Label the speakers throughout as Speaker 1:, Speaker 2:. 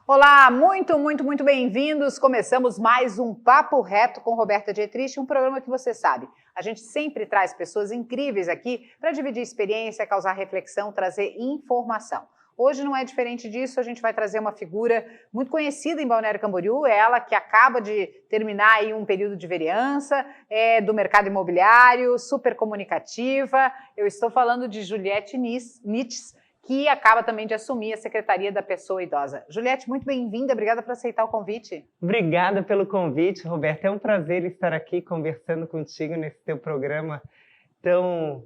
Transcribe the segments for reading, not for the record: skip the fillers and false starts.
Speaker 1: Olá, muito bem-vindos. Começamos mais um Papo Reto com Roberta Dietrich, um programa que você sabe. A gente sempre traz pessoas incríveis aqui para dividir experiência, causar reflexão, trazer informação. Hoje não é diferente disso, a gente vai trazer uma figura muito conhecida em Balneário Camboriú, ela que acaba de terminar aí um período de vereança, do mercado imobiliário, super comunicativa. Eu estou falando de Juliette Nites, que acaba também de assumir a Secretaria da Pessoa Idosa. Juliette, muito bem-vinda, obrigada por aceitar o convite.
Speaker 2: Obrigada pelo convite, Roberta. É um prazer estar aqui conversando contigo nesse teu programa tão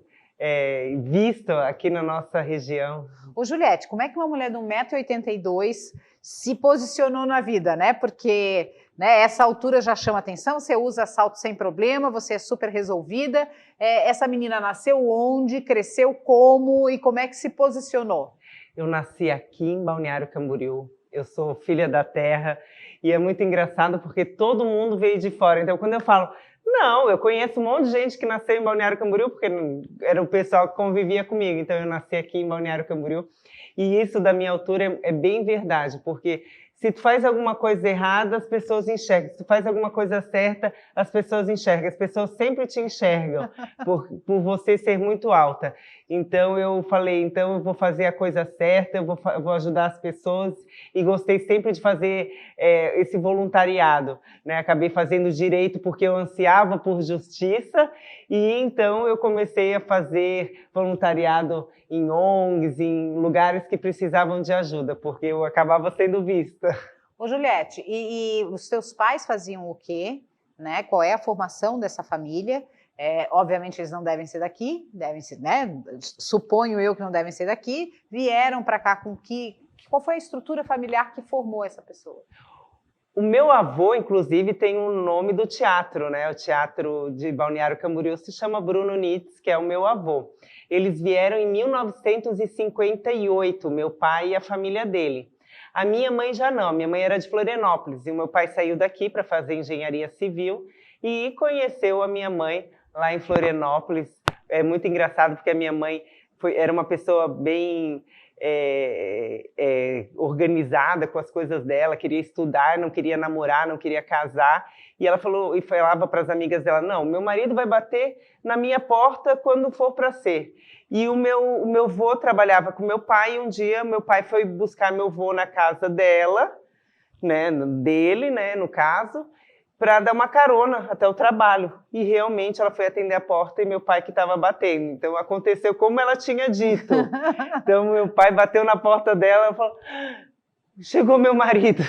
Speaker 2: visto aqui na nossa região.
Speaker 1: Ô, Juliette, como é que uma mulher de 1,82 m se posicionou na vida, né? Porque essa altura já chama atenção, você usa salto sem problema, você é super resolvida. Essa menina nasceu onde, cresceu como e como é que se posicionou?
Speaker 2: Eu nasci aqui em Balneário Camboriú, eu sou filha da terra e é muito engraçado porque todo mundo veio de fora. Então, quando eu falo, não, eu conheço um monte de gente que nasceu em Balneário Camboriú, porque era o pessoal que convivia comigo, então eu nasci aqui em Balneário Camboriú. E isso da minha altura é bem verdade, porque se tu faz alguma coisa errada, as pessoas enxergam. Se tu faz alguma coisa certa, as pessoas enxergam. As pessoas sempre te enxergam por você ser muito alta. Então eu falei, então eu vou fazer a coisa certa, eu vou ajudar as pessoas e gostei sempre de fazer esse voluntariado, né? Acabei fazendo direito porque eu ansiava por justiça e então eu comecei a fazer voluntariado em ONGs, em lugares que precisavam de ajuda, porque eu acabava sendo vista.
Speaker 1: Ô, Juliette, e os teus pais faziam o quê? Né? Qual é a formação dessa família? Obviamente eles não devem ser daqui, devem ser, né? Suponho eu que não devem ser daqui. Vieram para cá com qual foi a estrutura familiar que formou essa pessoa?
Speaker 2: O meu avô, inclusive, tem o nome do teatro, né? O teatro de Balneário Camboriú se chama Bruno Nites, que é o meu avô. Eles vieram em 1958, meu pai e a família dele. A minha mãe já não, a minha mãe era de Florianópolis e o meu pai saiu daqui para fazer engenharia civil e conheceu a minha mãe lá em Florianópolis. É muito engraçado porque a minha mãe era uma pessoa bem organizada com as coisas dela, queria estudar, não queria namorar, não queria casar, e ela falou e falava para as amigas dela, não, meu marido vai bater na minha porta quando for para ser. E o meu avô trabalhava com meu pai, e um dia meu pai foi buscar meu avô na casa dela, né, dele, né, no caso, para dar uma carona até o trabalho. E realmente ela foi atender a porta e meu pai que estava batendo. Então aconteceu como ela tinha dito. Então meu pai bateu na porta dela e falou, chegou meu marido.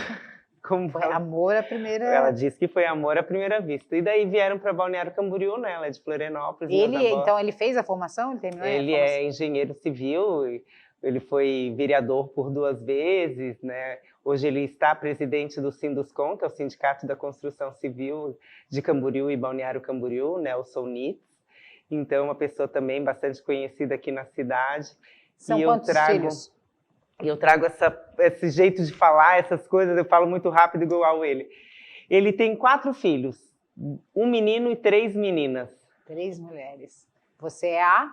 Speaker 1: Como foi amor à primeira...
Speaker 2: Ela disse que foi amor à primeira vista. E daí vieram para Balneário Camboriú, né? Ela é de Florianópolis.
Speaker 1: Então ele fez a formação? Ele terminou
Speaker 2: ele é engenheiro civil, ele foi vereador por 2 vezes, né? Hoje ele está presidente do Sinduscon, que é o Sindicato da Construção Civil de Camboriú e Balneário Camboriú, Nelson Nites. Então, uma pessoa também bastante conhecida aqui na cidade.
Speaker 1: São quantos filhos?
Speaker 2: E eu trago esse jeito de falar, essas coisas, eu falo muito rápido igual ele. Ele tem 4 filhos, 1 menino e 3 meninas.
Speaker 1: 3 mulheres. Você é a?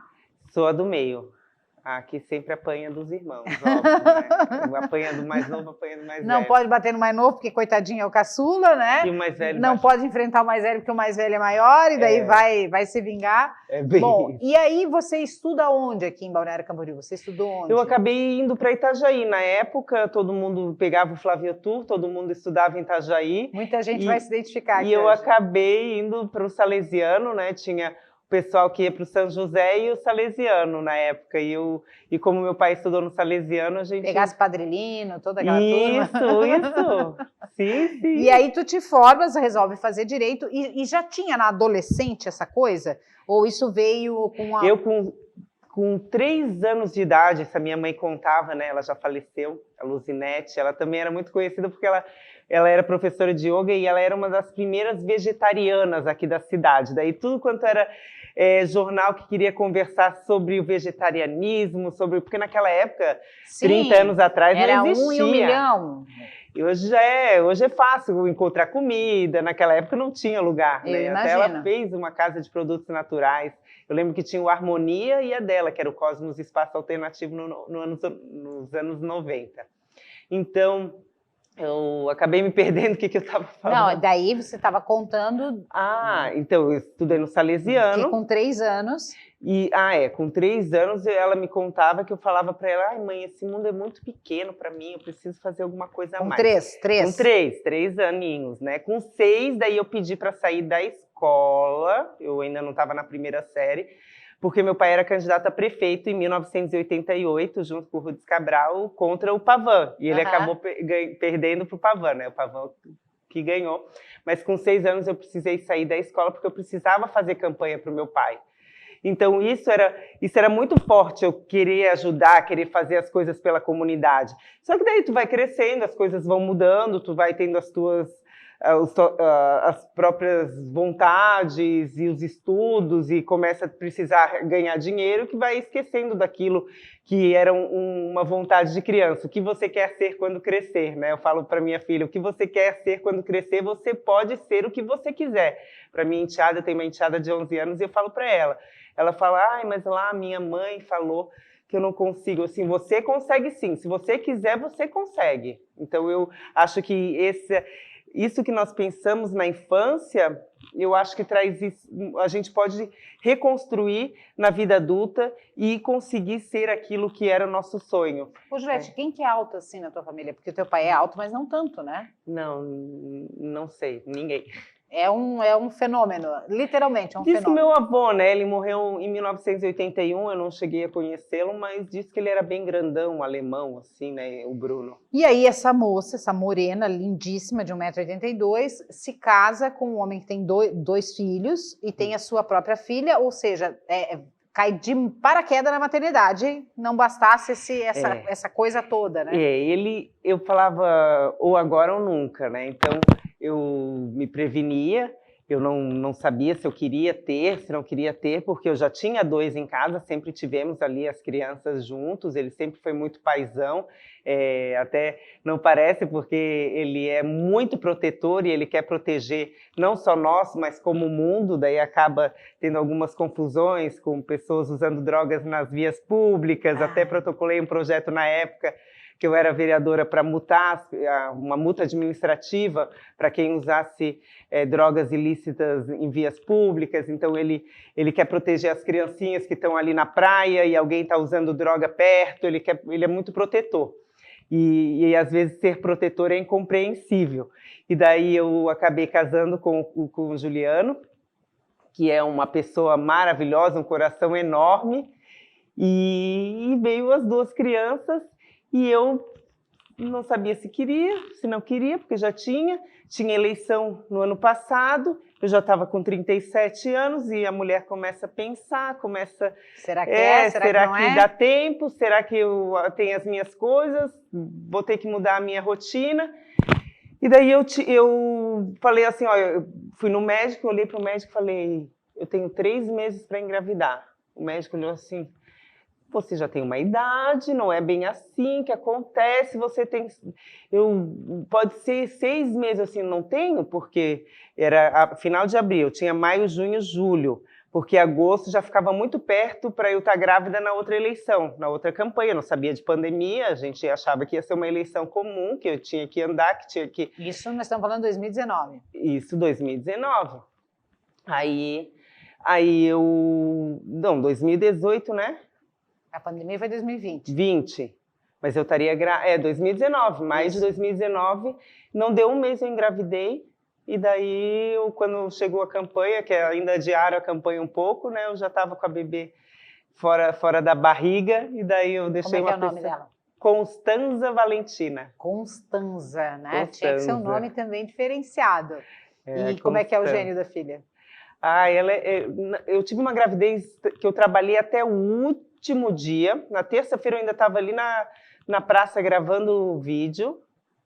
Speaker 2: Sou a do meio. Aqui sempre apanha dos irmãos, óbvio, né? Apanha do mais novo, apanha do mais velho.
Speaker 1: Não pode bater no mais novo, porque coitadinho é o caçula, né?
Speaker 2: E o mais velho
Speaker 1: não pode enfrentar o mais velho, porque o mais velho é maior, e daí vai se vingar. Bom, e aí você estuda onde aqui em Balneário Camboriú? Você estudou onde?
Speaker 2: Eu acabei indo para Itajaí. Na época, todo mundo pegava o Flávio Tour, todo mundo estudava em Itajaí.
Speaker 1: Muita gente vai se identificar aqui
Speaker 2: E eu
Speaker 1: hoje.
Speaker 2: acabei indo para o Salesiano, né? Tinha o pessoal que ia para o São José e o Salesiano na época. E como meu pai estudou no Salesiano, a gente...
Speaker 1: Pegasse Padrilino, toda aquela turma.
Speaker 2: Isso. Sim.
Speaker 1: E aí tu te formas, resolve fazer direito. E já tinha na adolescente essa coisa? Ou isso veio com a...
Speaker 2: Eu com 3 anos de idade, essa minha mãe contava, né? Ela já faleceu, a Luzinete. Ela também era muito conhecida porque ela era professora de yoga e ela era uma das primeiras vegetarianas aqui da cidade. Daí tudo quanto era jornal que queria conversar sobre o vegetarianismo, porque naquela época, sim, 30 anos atrás, não existia.
Speaker 1: Era 1 em 1 milhão.
Speaker 2: E hoje é fácil encontrar comida, naquela época não tinha lugar, né? Até ela fez uma casa de produtos naturais. Eu lembro que tinha o Harmonia e a dela, que era o Cosmos Espaço Alternativo nos anos 90. Então, Eu acabei me perdendo o que eu estava falando.
Speaker 1: Não, daí você estava contando
Speaker 2: Então, eu estudei no Salesiano.
Speaker 1: que com 3 anos...
Speaker 2: Com 3 anos ela me contava que eu falava para ela, ai mãe, esse mundo é muito pequeno para mim, eu preciso fazer alguma coisa a
Speaker 1: Com
Speaker 2: mais.
Speaker 1: 3?
Speaker 2: Com 3 aninhos, né? Com 6, daí eu pedi para sair da escola, eu ainda não estava na primeira série, porque meu pai era candidato a prefeito em 1988, junto com o Rudis Cabral, contra o Pavan. E ele acabou perdendo para o Pavan, né? O Pavan que ganhou. Mas com 6 anos eu precisei sair da escola porque eu precisava fazer campanha para o meu pai. Então isso era muito forte, eu querer ajudar, querer fazer as coisas pela comunidade. Só que daí tu vai crescendo, as coisas vão mudando, tu vai tendo as próprias vontades e os estudos e começa a precisar ganhar dinheiro, que vai esquecendo daquilo que era uma vontade de criança. O que você quer ser quando crescer, né? Eu falo para minha filha, o que você quer ser quando crescer, você pode ser o que você quiser. Para minha enteada, eu tenho uma enteada de 11 anos e eu falo para ela fala, ai, mas lá minha mãe falou que eu não consigo. Assim, você consegue sim, se você quiser, você consegue. Então eu acho que isso que nós pensamos na infância, eu acho que traz isso, a gente pode reconstruir na vida adulta e conseguir ser aquilo que era o nosso sonho.
Speaker 1: Ô, Juliette, quem que é alto assim na tua família? Porque o teu pai é alto, mas não tanto, né?
Speaker 2: Não sei, ninguém.
Speaker 1: É um fenômeno, literalmente é um
Speaker 2: fenômeno.
Speaker 1: Diz
Speaker 2: meu avô, né, ele morreu em 1981, eu não cheguei a conhecê-lo, mas disse que ele era bem grandão, alemão, assim, né, o Bruno.
Speaker 1: E aí essa moça, essa morena, lindíssima, de 1,82 m, se casa com um homem que tem dois filhos e tem a sua própria filha, ou seja, cai de paraquedas na maternidade, não bastasse essa coisa toda, né?
Speaker 2: Eu falava ou agora ou nunca, né, então eu me prevenia, eu não sabia se eu queria ter, se não queria ter, porque eu já tinha 2 em casa, sempre tivemos ali as crianças juntos, ele sempre foi muito paizão, até não parece porque ele é muito protetor e ele quer proteger não só nós, mas como o mundo, daí acaba tendo algumas confusões com pessoas usando drogas nas vias públicas, até protocolei um projeto na época que eu era vereadora para multar, uma multa administrativa para quem usasse drogas ilícitas em vias públicas. Então ele quer proteger as criancinhas que estão ali na praia e alguém está usando droga perto, ele é muito protetor. E às vezes ser protetor é incompreensível. E daí eu acabei casando com o Juliano, que é uma pessoa maravilhosa, um coração enorme, e veio as 2 crianças. E eu não sabia se queria, se não queria, porque já tinha eleição no ano passado, eu já estava com 37 anos e a mulher começa a pensar,
Speaker 1: Será que é?
Speaker 2: Será que dá tempo? Será que eu tenho as minhas coisas? Vou ter que mudar a minha rotina? E daí eu falei assim, ó, eu fui no médico, olhei para o médico e falei, eu tenho 3 meses para engravidar. O médico olhou assim, você já tem uma idade, não é bem assim que acontece, pode ser 6 meses, assim, não tenho, porque era final de abril, eu tinha maio, junho, julho, porque agosto já ficava muito perto para eu estar grávida na outra eleição, na outra campanha, eu não sabia de pandemia, a gente achava que ia ser uma eleição comum, que eu tinha que andar, que tinha que...
Speaker 1: Isso nós estamos falando de 2019.
Speaker 2: Isso, 2019. Aí 2018, né?
Speaker 1: A pandemia foi 2020.
Speaker 2: 20. Mas eu estaria 2019, mais de 2019. Não deu um mês eu engravidei. E daí, quando chegou a campanha, que ainda adiaram a campanha um pouco, né? Eu já estava com a bebê fora da barriga. E daí eu deixei
Speaker 1: Como é que é o nome dela?
Speaker 2: Constanza Valentina.
Speaker 1: Constanza, né?
Speaker 2: Constanza.
Speaker 1: Tinha que ser um nome também diferenciado. E como é que é o gênio da filha?
Speaker 2: Eu tive uma gravidez que eu trabalhei até o último dia. Na terça-feira eu ainda estava ali na praça gravando o vídeo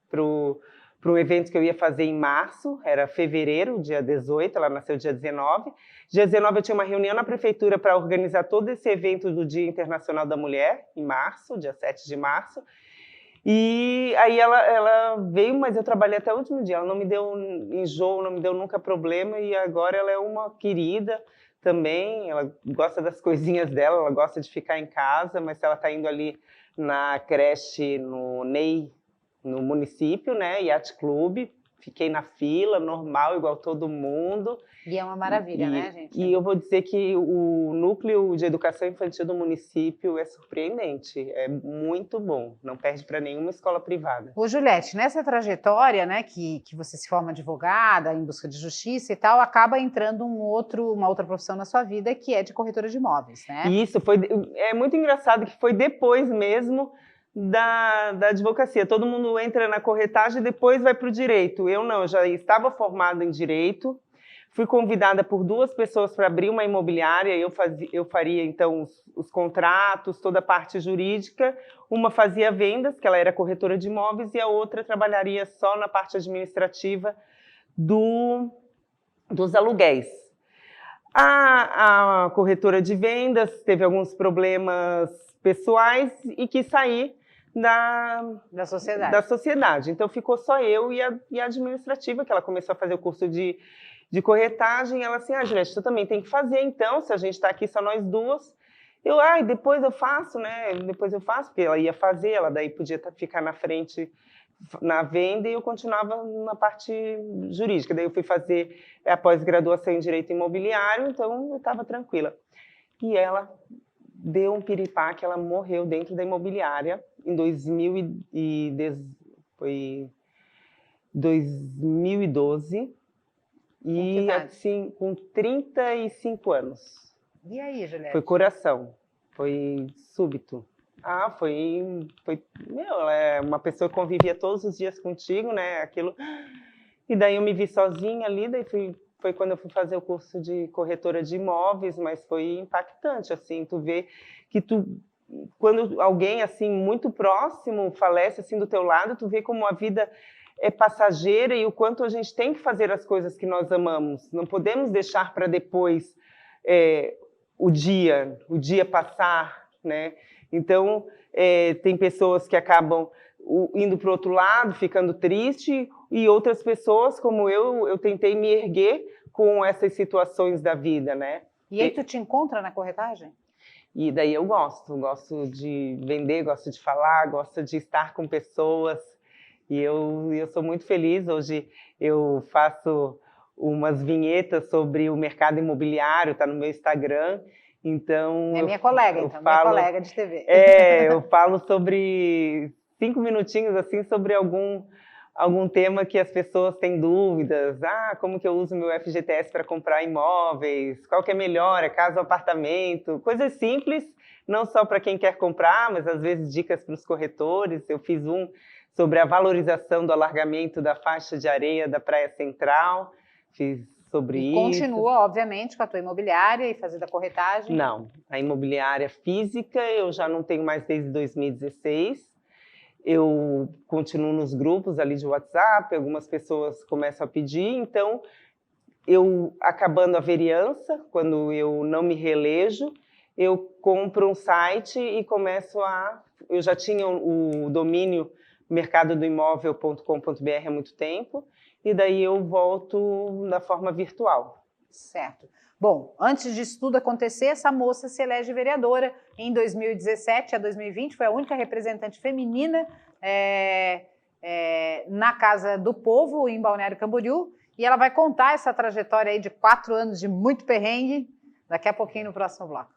Speaker 2: para um evento que eu ia fazer em março, era fevereiro, dia 18, ela nasceu dia 19. Dia 19 eu tinha uma reunião na prefeitura para organizar todo esse evento do Dia Internacional da Mulher, em março, dia 7 de março. E aí ela veio, mas eu trabalhei até o último dia, ela não me deu enjoo, não me deu nunca problema, e agora ela é uma querida também, ela gosta das coisinhas dela, ela gosta de ficar em casa, mas ela está indo ali na creche, no Ney no município, né, Yacht Club. Fiquei na fila, normal, igual todo mundo.
Speaker 1: E é uma maravilha, né, gente?
Speaker 2: E eu vou dizer que o núcleo de educação infantil do município é surpreendente, é muito bom, não perde para nenhuma escola privada.
Speaker 1: Ô, Juliette, nessa trajetória, né, que você se forma advogada em busca de justiça e tal, acaba entrando uma outra profissão na sua vida, que é de corretora de imóveis, né?
Speaker 2: Isso, é muito engraçado que foi depois mesmo da advocacia. Todo mundo entra na corretagem e depois vai para o direito. Eu não, eu já estava formada em direito, fui convidada por 2 pessoas para abrir uma imobiliária, eu faria então os contratos, toda a parte jurídica. Uma fazia vendas, que ela era corretora de imóveis, e a outra trabalharia só na parte administrativa dos aluguéis. A corretora de vendas teve alguns problemas pessoais e quis sair da sociedade. Então ficou só eu e a administrativa, que ela começou a fazer o curso de corretagem. Ela assim, Juliette, tu também tem que fazer então, se a gente está aqui só nós 2. Eu, depois eu faço, né? Depois eu faço, porque ela ia fazer, ela daí podia ficar na frente na venda e eu continuava na parte jurídica. Daí eu fui fazer a pós-graduação em Direito Imobiliário, então eu estava tranquila. E ela deu um piripá que ela morreu dentro da imobiliária em 2012. E assim, com 35 anos.
Speaker 1: E aí, Juliette?
Speaker 2: Foi coração, foi súbito. Ela é uma pessoa que convivia todos os dias contigo, né? Aquilo. E daí eu me vi sozinha ali, daí foi quando eu fui fazer o curso de corretora de imóveis, mas foi impactante, assim, tu vê que quando alguém, assim, muito próximo falece, assim, do teu lado, tu vê como a vida é passageira e o quanto a gente tem que fazer as coisas que nós amamos. Não podemos deixar para depois o dia passar, né? Então, tem pessoas que acabam indo para o outro lado, ficando triste, e outras pessoas, como eu tentei me erguer com essas situações da vida, né?
Speaker 1: E aí tu te encontra na corretagem?
Speaker 2: E daí eu gosto de vender, gosto de falar, gosto de estar com pessoas, e eu sou muito feliz. Hoje eu faço umas vinhetas sobre o mercado imobiliário, está no meu Instagram. Então,
Speaker 1: minha colega de TV.
Speaker 2: Eu falo sobre 5 minutinhos assim sobre algum tema que as pessoas têm dúvidas. Como que eu uso meu FGTS para comprar imóveis? Qual que é melhor? É casa ou apartamento? Coisas simples, não só para quem quer comprar, mas às vezes dicas para os corretores. Eu fiz um sobre a valorização do alargamento da faixa de areia da Praia Central. Fiz sobre isso.
Speaker 1: Continua, obviamente, com a tua imobiliária e fazendo a corretagem?
Speaker 2: Não, a imobiliária física eu já não tenho mais desde 2016. Eu continuo nos grupos ali de WhatsApp, algumas pessoas começam a pedir, então eu, acabando a vereança, quando eu não me reelejo, eu compro um site e começo eu já tinha o domínio mercadodoimóvel.com.br há muito tempo, e daí eu volto da forma virtual.
Speaker 1: Certo. Bom, antes disso tudo acontecer, essa moça se elege vereadora em 2017 a 2020, foi a única representante feminina na Casa do Povo, em Balneário Camboriú, e ela vai contar essa trajetória aí de 4 anos de muito perrengue, daqui a pouquinho no próximo bloco.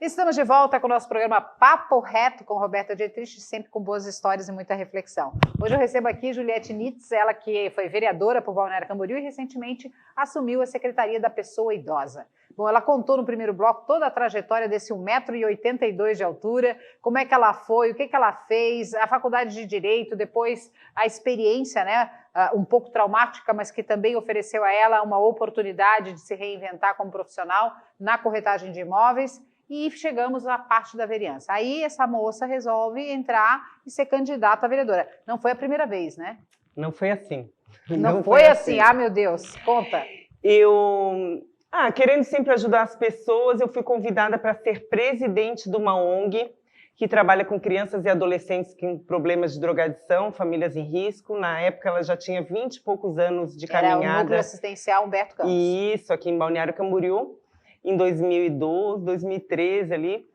Speaker 1: Estamos de volta com o nosso programa Papo Reto com Roberta Dietrich, sempre com boas histórias e muita reflexão. Hoje eu recebo aqui Juliette Nitz, ela que foi vereadora por Balneário Camboriú e recentemente assumiu a Secretaria da Pessoa Idosa. Bom, ela contou no primeiro bloco toda a trajetória desse 1,82 m de altura, como é que ela foi, o que ela fez, a faculdade de Direito, depois a experiência, né, um pouco traumática, mas que também ofereceu a ela uma oportunidade de se reinventar como profissional na corretagem de imóveis. e chegamos à parte da vereança. Aí essa moça resolve entrar e ser candidata a vereadora. Não foi a primeira vez, né?
Speaker 2: Não foi assim.
Speaker 1: Não foi assim? Ah, meu Deus, conta.
Speaker 2: Querendo sempre ajudar as pessoas, eu fui convidada para ser presidente de uma ONG que trabalha com crianças e adolescentes com problemas de drogadição, famílias em risco. Na época, ela já tinha 20 e poucos anos de caminhada.
Speaker 1: Era o Núcleo Assistencial Humberto Campos.
Speaker 2: Isso, aqui em Balneário Camboriú. Em 2012, 2013, ali,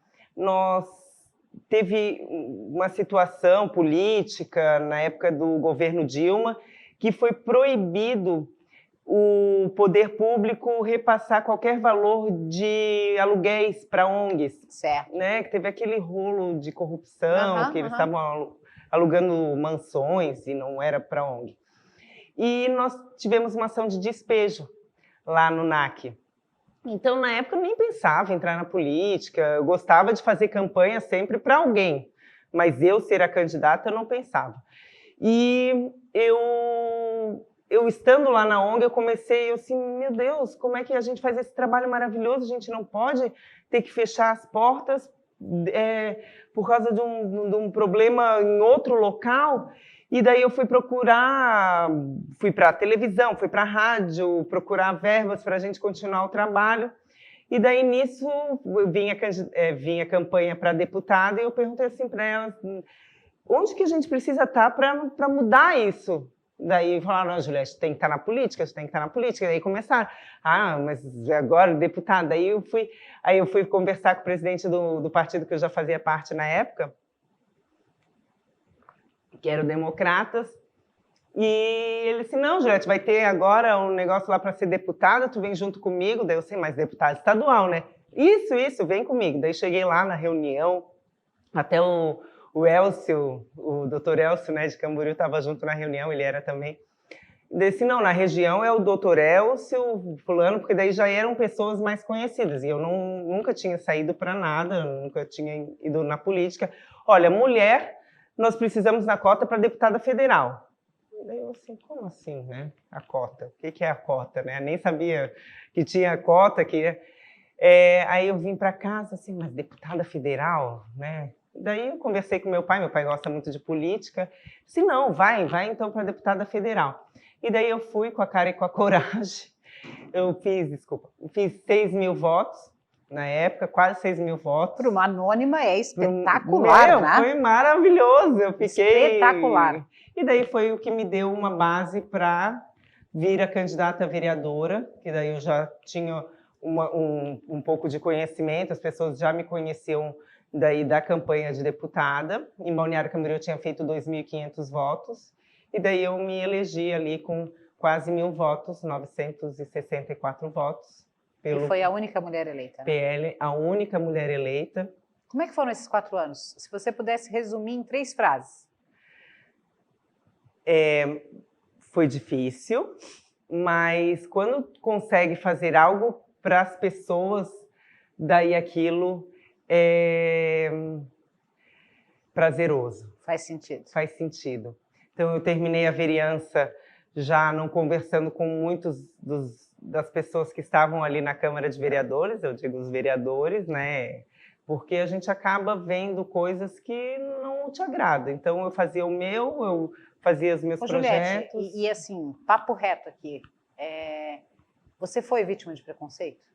Speaker 2: teve uma situação política, na época do governo Dilma, que foi proibido o poder público repassar qualquer valor de aluguéis para ONGs.
Speaker 1: Certo.
Speaker 2: Né? Que teve aquele rolo de corrupção, que eles estavam alugando mansões e não era para ONG. E nós tivemos uma ação de despejo lá no NAC. Então, na época, eu nem pensava em entrar na política, eu gostava de fazer campanha sempre para alguém, mas eu ser a candidata, eu não pensava. E eu estando lá na ONG, eu comecei, meu Deus, como é que a gente faz esse trabalho maravilhoso? A gente não pode ter que fechar as portas por causa de um problema em outro local. E daí eu fui para a televisão, fui para a rádio, procurar verbas para a gente continuar o trabalho. E daí nisso vinha a campanha para deputada e eu perguntei assim para ela, onde que a gente precisa estar para mudar isso? Daí falaram, não, Juliette, tem que estar na política, você tem que estar na política. Daí começaram, mas agora deputada. Aí eu fui conversar com o presidente do partido que eu já fazia parte na época, que era o Democratas, e ele disse, não, Juliette, vai ter agora um negócio lá para ser deputada, tu vem junto comigo. Daí eu sei, mas deputada estadual, né? Isso, vem comigo. Daí cheguei lá na reunião, até o Elcio, o doutor Elcio, né, de Camboriú, estava junto na reunião, ele era também. Disse, não, na região é o doutor Elcio, fulano, porque daí já eram pessoas mais conhecidas, e eu nunca tinha saído para nada, nunca tinha ido na política. Olha, mulher, nós precisamos da cota para deputada federal. Daí eu assim, como assim, né? A cota, o que é a cota, né? Eu nem sabia que tinha cota, aí eu vim para casa, assim, mas deputada federal, né? Daí eu conversei com meu pai gosta muito de política, disse, não, vai então para deputada federal. E daí eu fui com a cara e com a coragem, eu fiz 6.000 votos, na época, quase 6.000 votos.
Speaker 1: Para uma anônima é espetacular, né?
Speaker 2: Foi maravilhoso, eu fiquei...
Speaker 1: Espetacular.
Speaker 2: E daí foi o que me deu uma base para vir a candidata a vereadora, que daí eu já tinha um pouco de conhecimento, as pessoas já me conheciam daí da campanha de deputada. Em Balneário Camboriú eu tinha feito 2.500 votos, e daí eu me elegi ali com quase 1.000 votos, 964 votos.
Speaker 1: E foi a única mulher eleita, né?
Speaker 2: PL, a única mulher eleita.
Speaker 1: Como é que foram esses 4 anos? Se você pudesse resumir em 3 frases.
Speaker 2: Foi difícil, mas quando consegue fazer algo para as pessoas, daí aquilo é prazeroso.
Speaker 1: Faz sentido.
Speaker 2: Faz sentido. Então, eu terminei a vereança já não conversando com muitos das pessoas que estavam ali na Câmara de Vereadores, eu digo os vereadores, né? Porque a gente acaba vendo coisas que não te agradam. Então, eu fazia o meu, eu fazia os meus projetos.
Speaker 1: Juliette, e assim, papo reto aqui, você foi vítima de preconceito?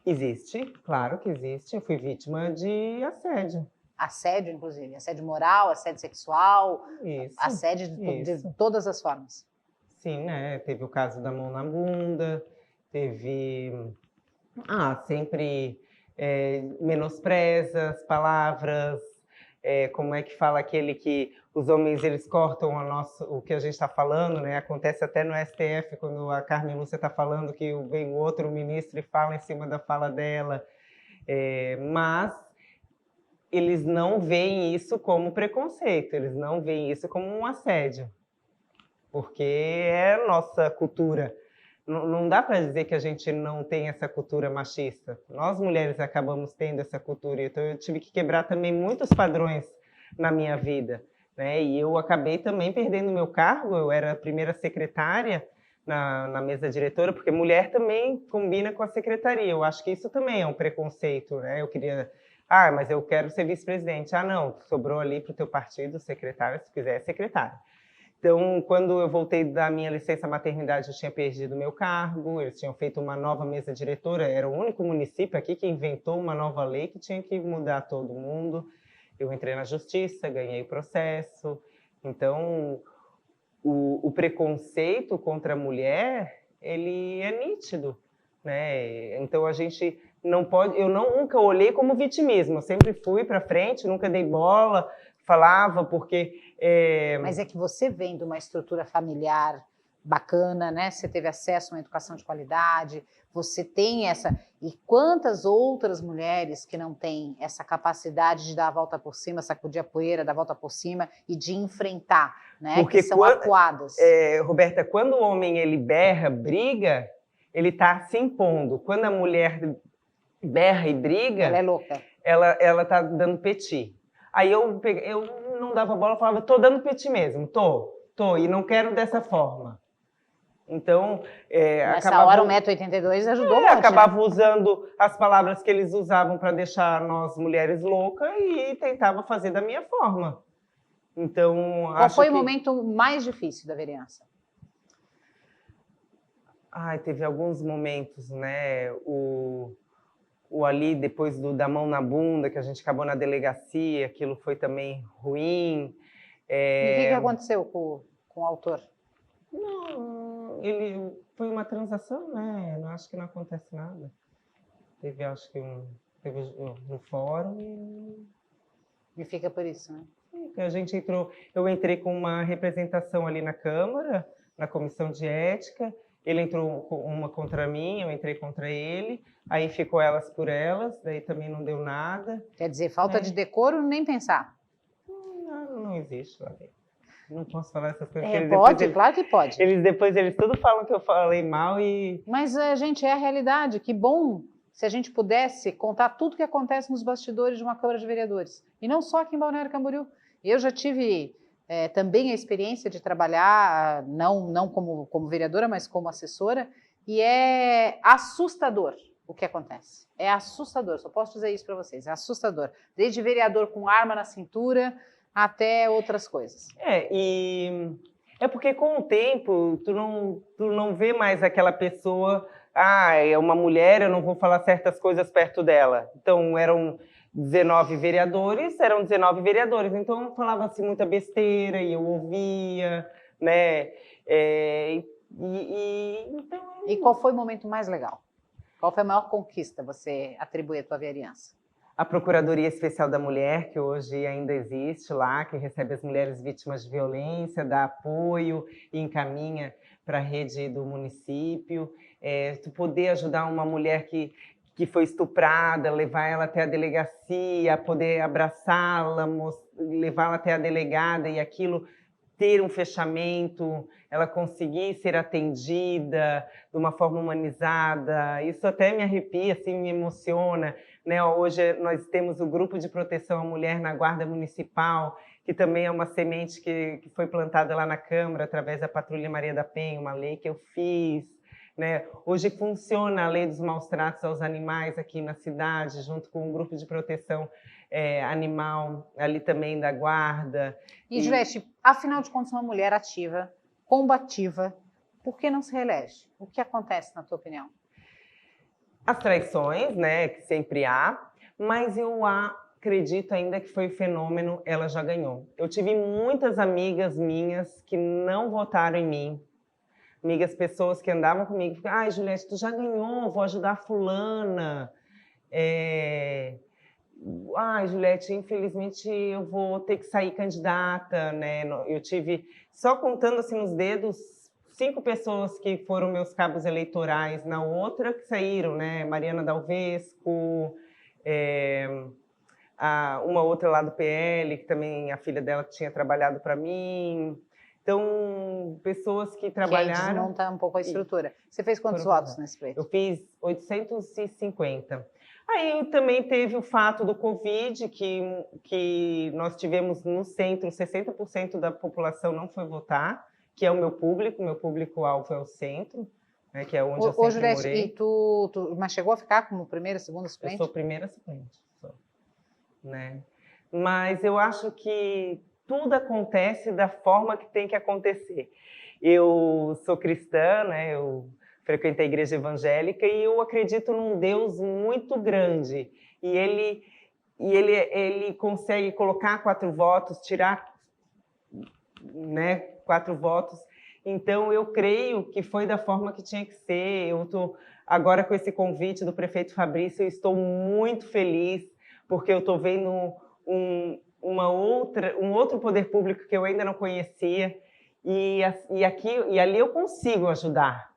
Speaker 2: Existe, claro que existe. Eu fui vítima de assédio.
Speaker 1: Assédio, inclusive. Assédio moral, assédio sexual,
Speaker 2: Isso,
Speaker 1: assédio de todas as formas.
Speaker 2: Sim, né? Teve o caso da mão na bunda, teve... sempre menospreza as palavras, como é que fala aquele que os homens eles cortam o que a gente está falando, né? Acontece até no STF, quando a Carmen Lúcia está falando que vem outro ministro e fala em cima da fala dela. Mas eles não veem isso como preconceito, eles não veem isso como um assédio, porque é a nossa cultura. Não dá para dizer que a gente não tem essa cultura machista. Nós, mulheres, acabamos tendo essa cultura. Então, eu tive que quebrar também muitos padrões na minha vida, né? E eu acabei também perdendo meu cargo. Eu era a primeira secretária na mesa diretora, porque mulher também combina com a secretaria. Eu acho que isso também é um preconceito, né? Eu queria... mas eu quero ser vice-presidente. Não, sobrou ali para o teu partido, secretária, se quiser, é secretária. Então, quando eu voltei da minha licença maternidade, eu tinha perdido meu cargo, eles tinham feito uma nova mesa diretora, era o único município aqui que inventou uma nova lei que tinha que mudar todo mundo. Eu entrei na justiça, ganhei o processo. Então, o preconceito contra a mulher, ele é nítido, né? Então, a gente não pode... Eu nunca olhei como vitimismo, eu sempre fui para frente, nunca dei bola, falava, porque...
Speaker 1: Mas é que você vem de uma estrutura familiar bacana, né? Você teve acesso a uma educação de qualidade, você tem essa... E quantas outras mulheres que não têm essa capacidade de dar a volta por cima, sacudir a poeira, dar a volta por cima e de enfrentar, né?
Speaker 2: Porque
Speaker 1: que são acuadas.
Speaker 2: Roberta, quando o homem ele berra, briga, ele está se impondo. Quando a mulher berra e briga...
Speaker 1: Ela é louca.
Speaker 2: Ela está dando petit. Aí eu não dava bola, eu falava, tô dando petit mesmo, tô, e não quero dessa forma. Então,
Speaker 1: nessa hora, 1,82 m ajudou muito.
Speaker 2: Acabava usando as palavras que eles usavam para deixar nós mulheres loucas e tentava fazer da minha forma. Então,
Speaker 1: qual foi o momento mais difícil da vereança?
Speaker 2: Teve alguns momentos, né? O ali, depois da mão na bunda, que a gente acabou na delegacia, aquilo foi também ruim.
Speaker 1: E o que aconteceu com o autor?
Speaker 2: Não, foi uma transação, né? Não acho que não acontece nada. Teve, acho que teve um fórum
Speaker 1: e fica por isso, né?
Speaker 2: A gente entrou, eu entrei com uma representação ali na Câmara, na Comissão de Ética. Ele entrou com uma contra mim, eu entrei contra ele, aí ficou elas por elas, daí também não deu nada.
Speaker 1: Quer dizer, falta de decoro, nem pensar.
Speaker 2: Não existe lá dentro. Não posso falar essas coisas.
Speaker 1: Pode, claro que pode.
Speaker 2: Eles tudo falam que eu falei mal e...
Speaker 1: Mas, gente, é a realidade. Que bom se a gente pudesse contar tudo o que acontece nos bastidores de uma Câmara de Vereadores. E não só aqui em Balneário Camboriú. Eu já tive... também a experiência de trabalhar, não como vereadora, mas como assessora, e é assustador o que acontece. É assustador, só posso dizer isso para vocês, é assustador. Desde vereador com arma na cintura até outras coisas.
Speaker 2: E é porque com o tempo tu não vê mais aquela pessoa, é uma mulher, eu não vou falar certas coisas perto dela. Então eram 19 vereadores, então falava-se muita besteira e eu ouvia, né?
Speaker 1: E qual foi o momento mais legal? Qual foi a maior conquista você atribui à tua vereança?
Speaker 2: A Procuradoria Especial da Mulher, que hoje ainda existe lá, que recebe as mulheres vítimas de violência, dá apoio e encaminha para a rede do município. Tu poder ajudar uma mulher que foi estuprada, levar ela até a delegacia, poder abraçá-la, levá-la até a delegada e aquilo ter um fechamento, ela conseguir ser atendida de uma forma humanizada. Isso até me arrepia, assim, me emociona, né? Hoje nós temos o Grupo de Proteção à Mulher na Guarda Municipal, que também é uma semente que foi plantada lá na Câmara através da Patrulha Maria da Penha, uma lei que eu fiz. Né? Hoje funciona a Lei dos Maus Tratos aos Animais aqui na cidade, junto com o Grupo de Proteção Animal, ali também da Guarda.
Speaker 1: E, Juliette, afinal de contas, uma mulher ativa, combativa, por que não se reelege? O que acontece, na tua opinião?
Speaker 2: As traições, né, que sempre há, mas eu acredito ainda que foi fenômeno, ela já ganhou. Eu tive muitas amigas minhas que não votaram em mim, pessoas que andavam comigo, Juliette, tu já ganhou, vou ajudar a fulana. Juliette, infelizmente eu vou ter que sair candidata, né? Eu tive, só contando assim nos dedos, 5 pessoas que foram meus cabos eleitorais, na outra que saíram, né? Mariana Dalvesco, uma outra lá do PL, que também a filha dela tinha trabalhado para mim. Então, pessoas que trabalharam...
Speaker 1: Que desmonta um pouco a estrutura. Você fez quantos votos nesse pleito?
Speaker 2: Eu fiz 850. Aí também teve o fato do Covid, que nós tivemos no centro, 60% da população não foi votar, que é o meu público-alvo é o centro, né, que é onde eu sempre
Speaker 1: Juliette,
Speaker 2: morei.
Speaker 1: E mas chegou a ficar como primeira, segunda suplente?
Speaker 2: Eu sou primeira suplente, né? Mas eu acho que tudo acontece da forma que tem que acontecer. Eu sou cristã, né? Eu frequento a igreja evangélica e eu acredito num Deus muito grande. E ele consegue colocar 4 votos, tirar, né, 4 votos. Então, eu creio que foi da forma que tinha que ser. Eu estou agora com esse convite do prefeito Fabrício, eu estou muito feliz, porque eu estou vendo um outro poder público que eu ainda não conhecia, e ali eu consigo ajudar.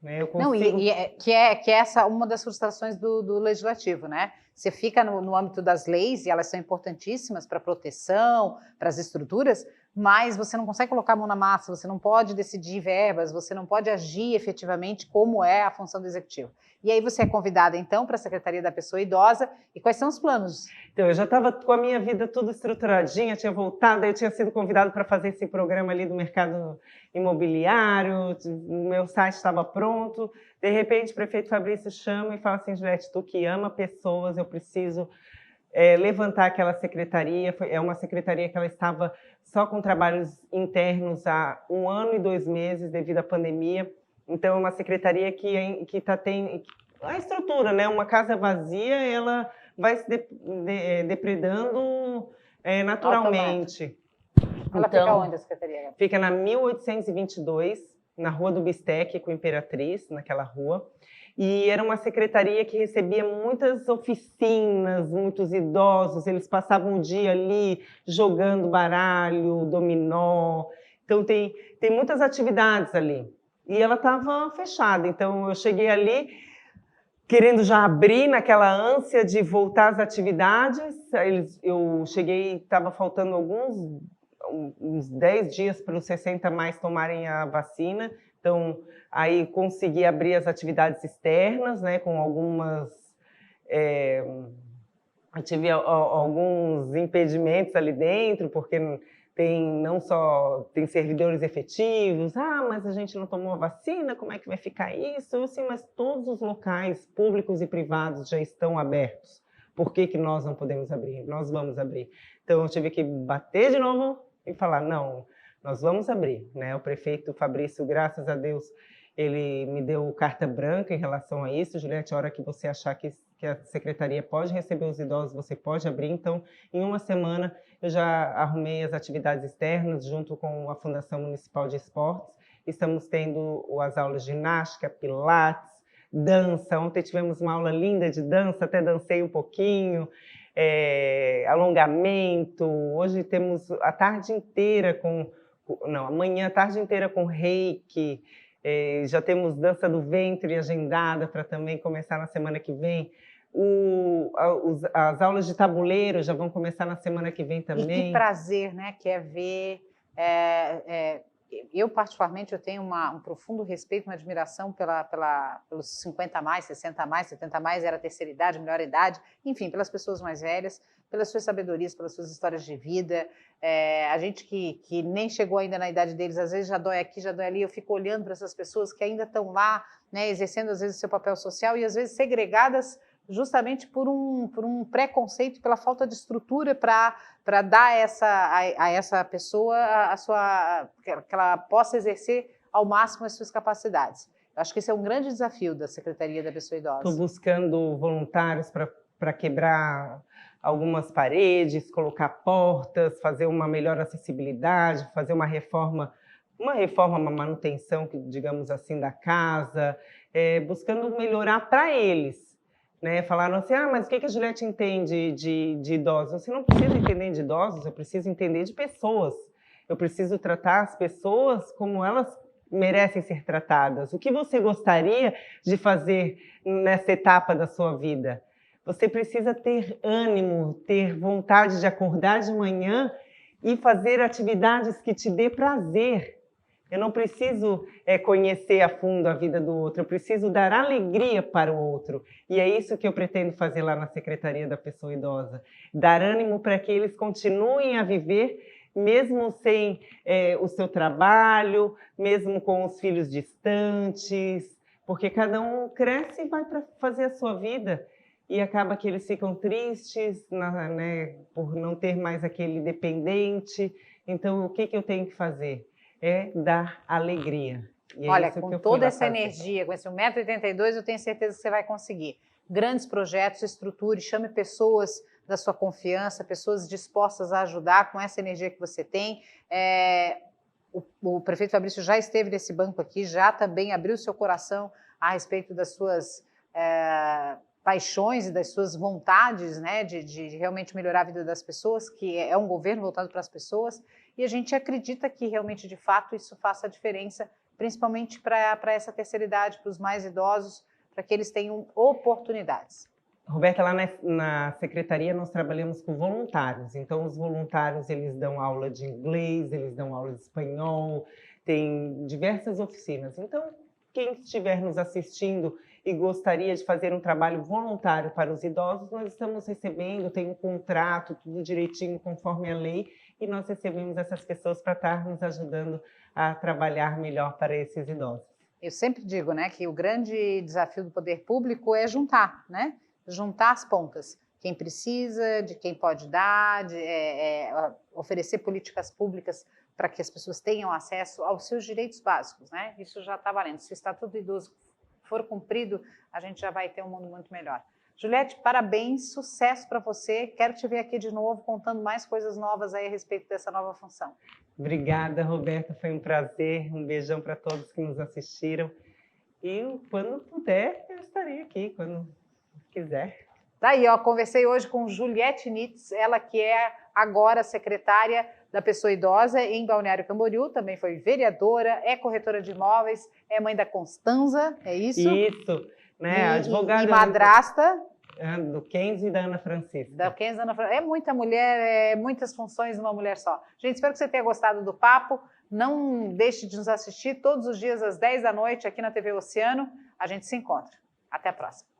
Speaker 2: Né? Eu consigo...
Speaker 1: Não, que é essa uma das frustrações do legislativo, né? Você fica no âmbito das leis, e elas são importantíssimas para a proteção, para as estruturas, mas você não consegue colocar a mão na massa, você não pode decidir verbas, você não pode agir efetivamente como é a função do executivo. E aí você é convidada, então, para a Secretaria da Pessoa Idosa, e quais são os planos?
Speaker 2: Então, eu já estava com a minha vida tudo estruturadinha, tinha voltado, eu tinha sido convidado para fazer esse programa ali do mercado imobiliário, o meu site estava pronto, de repente o prefeito Fabrício chama e fala assim, Juliette, tu que ama pessoas, eu preciso levantar aquela secretaria. É uma secretaria que ela estava só com trabalhos internos há 1 ano e 2 meses devido à pandemia. Então, é uma secretaria que tem a estrutura, né? Uma casa vazia, ela vai se depredando naturalmente.
Speaker 1: Ela fica onde, a secretaria?
Speaker 2: Fica na 1822, na Rua do Bistec, com Imperatriz, naquela rua. E era uma secretaria que recebia muitas oficinas, muitos idosos, eles passavam o dia ali jogando baralho, dominó. Então, tem muitas atividades ali. E ela estava fechada, então eu cheguei ali querendo já abrir naquela ânsia de voltar às atividades. Eu cheguei, estava faltando uns 10 dias para os 60 mais tomarem a vacina. Então, aí consegui abrir as atividades externas, né, com algumas... eu tive alguns impedimentos ali dentro, porque não só tem servidores efetivos, mas a gente não tomou a vacina, como é que vai ficar isso? Assim, mas todos os locais públicos e privados já estão abertos. Por que nós não podemos abrir? Nós vamos abrir. Então, eu tive que bater de novo e falar, não, nós vamos abrir. Né? O prefeito Fabrício, graças a Deus, ele me deu carta branca em relação a isso. Juliette, a hora que você achar que a secretaria pode receber os idosos, você pode abrir. Então, em 1 semana, eu já arrumei as atividades externas junto com a Fundação Municipal de Esportes. Estamos tendo as aulas de ginástica, pilates, dança. Ontem tivemos uma aula linda de dança, até dancei um pouquinho. Alongamento. Hoje temos a tarde inteira amanhã a tarde inteira com reiki. Já temos dança do ventre agendada para também começar na semana que vem. As aulas de tabuleiro já vão começar na semana que vem também.
Speaker 1: E que prazer, né? Que é ver... eu, particularmente, eu tenho um profundo respeito, uma admiração pelos 50 mais, 60 mais, 70 mais, era a terceira idade, melhor idade, enfim, pelas pessoas mais velhas, pelas suas sabedorias, pelas suas histórias de vida. A gente que nem chegou ainda na idade deles, às vezes já dói aqui, já dói ali, eu fico olhando para essas pessoas que ainda estão lá, né, exercendo às vezes o seu papel social e às vezes segregadas justamente por um preconceito, pela falta de estrutura para dar a essa pessoa que ela possa exercer ao máximo as suas capacidades. Eu acho que esse é um grande desafio da Secretaria da Pessoa Idosa.
Speaker 2: Estou buscando voluntários para quebrar algumas paredes, colocar portas, fazer uma melhor acessibilidade, fazer uma reforma, uma manutenção, digamos assim, da casa, buscando melhorar para eles. Né, falaram assim, mas o que a Juliette entende de idosos? Você não precisa entender de idosos, eu preciso entender de pessoas. Eu preciso tratar as pessoas como elas merecem ser tratadas. O que você gostaria de fazer nessa etapa da sua vida? Você precisa ter ânimo, ter vontade de acordar de manhã e fazer atividades que te dê prazer. Eu não preciso conhecer a fundo a vida do outro, eu preciso dar alegria para o outro. E é isso que eu pretendo fazer lá na Secretaria da Pessoa Idosa. Dar ânimo para que eles continuem a viver mesmo sem o seu trabalho, mesmo com os filhos distantes, porque cada um cresce e vai para fazer a sua vida. E acaba que eles ficam tristes, né, por não ter mais aquele dependente. Então, o que eu tenho que fazer? É dar alegria. E
Speaker 1: Olha,
Speaker 2: isso
Speaker 1: com
Speaker 2: que eu fui
Speaker 1: toda
Speaker 2: lá
Speaker 1: essa
Speaker 2: fazer.
Speaker 1: energia, com esse 1,82 m, eu tenho certeza que você vai conseguir. Grandes projetos, estruture, chame pessoas da sua confiança, pessoas dispostas a ajudar com essa energia que você tem. O prefeito Fabrício já esteve nesse banco aqui, já também abriu seu coração a respeito das suas paixões e das suas vontades, né, de realmente melhorar a vida das pessoas, que é um governo voltado para as pessoas, e a gente acredita que realmente, de fato, isso faça a diferença, principalmente para essa terceira idade, para os mais idosos, para que eles tenham oportunidades.
Speaker 2: Roberta, lá na secretaria nós trabalhamos com voluntários, então os voluntários eles dão aula de inglês, eles dão aula de espanhol, tem diversas oficinas. Então, quem estiver nos assistindo e gostaria de fazer um trabalho voluntário para os idosos, nós estamos recebendo, tem um contrato, tudo direitinho conforme a lei, e nós recebemos essas pessoas para estar nos ajudando a trabalhar melhor para esses idosos.
Speaker 1: Eu sempre digo, né, que o grande desafio do poder público é juntar, né? Juntar as pontas. Quem precisa, de quem pode dar, oferecer políticas públicas para que as pessoas tenham acesso aos seus direitos básicos, né? Isso já está valendo. Se o Estatuto do Idoso for cumprido, a gente já vai ter um mundo muito melhor. Juliette, parabéns, sucesso para você. Quero te ver aqui de novo, contando mais coisas novas aí a respeito dessa nova função.
Speaker 2: Obrigada, Roberta, foi um prazer. Um beijão para todos que nos assistiram. E quando puder, eu estarei aqui, quando quiser.
Speaker 1: Daí, ó, conversei hoje com Juliette Nitz, ela que é agora secretária da Pessoa Idosa em Balneário Camboriú, também foi vereadora, é corretora de imóveis, é mãe da Constanza, é isso?
Speaker 2: Isso, né? Advogada.
Speaker 1: E madrasta.
Speaker 2: Do Kenzo e da Ana Francisca.
Speaker 1: Da Kenzo e da Ana Francisca. É muita mulher, muitas funções numa mulher só. Gente, espero que você tenha gostado do papo. Não deixe de nos assistir todos os dias às 10 da noite aqui na TV Oceano. A gente se encontra. Até a próxima.